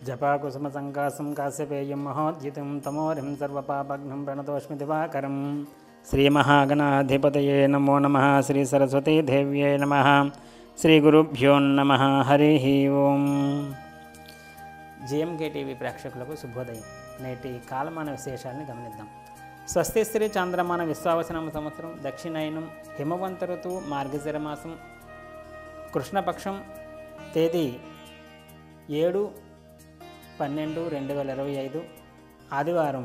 జపాకుసుమసంకాసం కాశ్యపేయం మహోద్యుతం తమోరిం సర్వపాపఘ్నం ప్రణతోష్మి దివాకరం. శ్రీమహాగణాధిపతయే నమో నమః. శ్రీ సరస్వతీ దేవ్యే నమః. శ్రీ గురుభ్యో నమః. హరి ఓం. జేఎంకే టీవీ ప్రేక్షకులకు శుభోదయం. నేటి కాలమాన విశేషాలను గమనిద్దాం. స్వస్తి శ్రీ చాంద్రమాన విశ్వావసనామ సంవత్సరం, దక్షిణాయనం, హిమవంత ఋతువు, మార్గశిర మాసం, కృష్ణపక్షం, తేదీ 7/12/2025, ఆదివారం.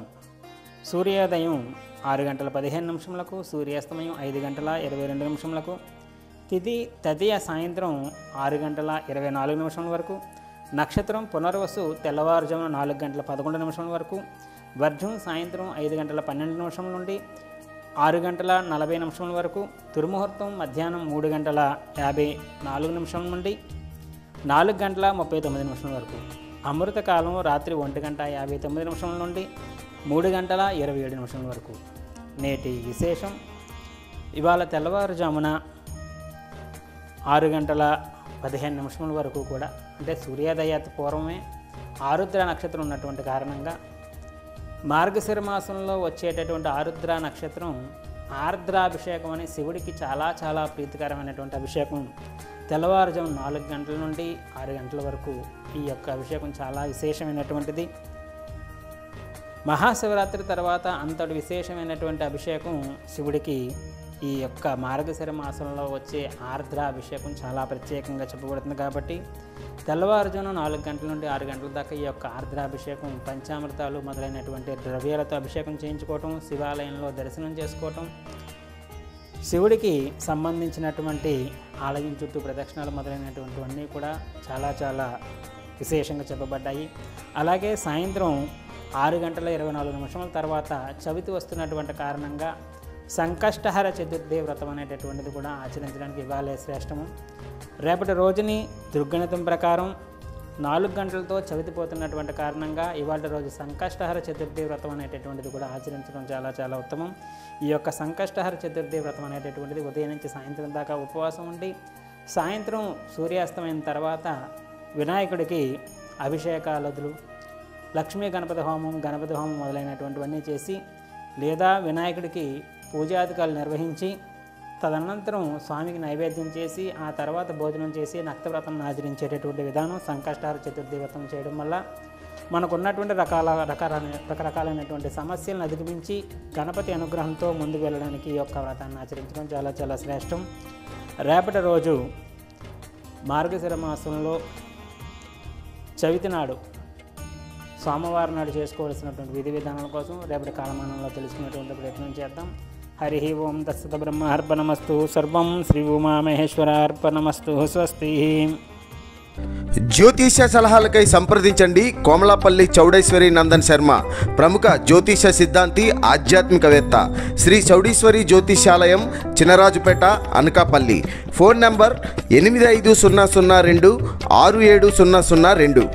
సూర్యోదయం 6:15, సూర్యాస్తమయం 5:22, తిథి తదియ సాయంత్రం 6:24 వరకు, నక్షత్రం పునర్వసు తెల్లవారుజామున 4:11 వరకు, వర్జం సాయంత్రం 5:12 నుండి 6:40 వరకు, దుర్ముహూర్తం మధ్యాహ్నం 3:54 నుండి 4:39 వరకు, అమృతకాలం రాత్రి 1:59 నుండి 3:27 వరకు. నేటి విశేషం: ఇవాళ తెల్లవారుజామున 6:15 వరకు కూడా, అంటే సూర్యోదయ పూర్వమే ఆరుద్ర నక్షత్రం ఉన్నటువంటి కారణంగా మార్గశిర మాసంలో వచ్చేటటువంటి ఆరుద్ర నక్షత్రం ఆర్ద్రాభిషేకం అని శివుడికి చాలా చాలా ప్రీతికరమైనటువంటి అభిషేకం. తెల్లవారుజాము 4 గంటల నుండి 6 గంటల వరకు ఈ యొక్క అభిషేకం చాలా విశేషమైనటువంటిది. మహాశివరాత్రి తర్వాత అంతటి విశేషమైనటువంటి అభిషేకం శివుడికి ఈ యొక్క మార్గశిర మాసంలో వచ్చే ఆర్ద్రాభిషేకం చాలా ప్రత్యేకంగా చెప్పబడుతుంది. కాబట్టి తెల్లవారుజామున 4 గంటల నుండి 6 గంటల దాకా ఈ యొక్క ఆర్ద్రాభిషేకం పంచామృతాలు మొదలైనటువంటి ద్రవ్యాలతో అభిషేకం చేయించుకోవటం, శివాలయంలో దర్శనం చేసుకోవటం, శివుడికి సంబంధించినటువంటి ఆలయం చుట్టూ ప్రదక్షిణాలు మొదలైనటువంటివన్నీ కూడా చాలా చాలా విశేషంగా చెప్పబడ్డాయి. అలాగే సాయంత్రం 6:24 తర్వాత చవితి వస్తున్నటువంటి కారణంగా సంకష్టహర చతుర్థి వ్రతం అనేటటువంటిది కూడా ఆచరించడానికి ఇవాళే శ్రేష్టము. రేపటి రోజుని దుర్గణితం ప్రకారం 4 గంటలతో చవితిపోతున్నటువంటి కారణంగా ఇవాళ రోజు సంకష్టహర చతుర్థి వ్రతం అనేటటువంటిది కూడా ఆచరించడం చాలా చాలా ఉత్తమం. ఈ యొక్క సంకష్టహర చతుర్థి వ్రతం అనేటటువంటిది ఉదయం నుంచి సాయంత్రం దాకా ఉపవాసం ఉండి, సాయంత్రం సూర్యాస్తమైన తర్వాత వినాయకుడికి అభిషేకాలదులు, లక్ష్మీ గణపతి హోమం మొదలైనటువంటివన్నీ చేసి, లేదా వినాయకుడికి పూజాధికాలు నిర్వహించి, తదనంతరం స్వామికి నైవేద్యం చేసి, ఆ తర్వాత భోజనం చేసి నక్తవ్రతం ఆచరించేటటువంటి విధానం. సంకష్టహర చతుర్థి వ్రతం చేయడం వల్ల మనకున్నటువంటి రకరకాలైనటువంటి సమస్యలను అధిగమించి గణపతి అనుగ్రహంతో ముందుకు వెళ్ళడానికి ఈ యొక్క వ్రతాన్ని ఆచరించడం చాలా చాలా శ్రేష్టం. రేపటి రోజు మార్గశిర మాసంలో చవితి నాడు, సోమవారం నాడు చేసుకోవాల్సినటువంటి విధి విధానాల కోసం రేపటి కాలమానంలో తెలుసుకునేటువంటి ప్రయత్నం చేద్దాం. హరి ఓం. తత్సత్ బ్రహ్మార్పణమస్తు. సర్వం శ్రీ ఉమామహేశ్వరార్పణమస్తు. స్వస్తి. జ్యోతిష సలహాలకై సంప్రదించండి కోమలాపల్లి చౌడేశ్వరి నందన్ శర్మ, ప్రముఖ జ్యోతిష సిద్ధాంతి, ఆధ్యాత్మికవేత్త. శ్రీ చౌడేశ్వరి జ్యోతిషాలయం, చినరాజుపేట, అనకాపల్లి. Phone number 8500267002.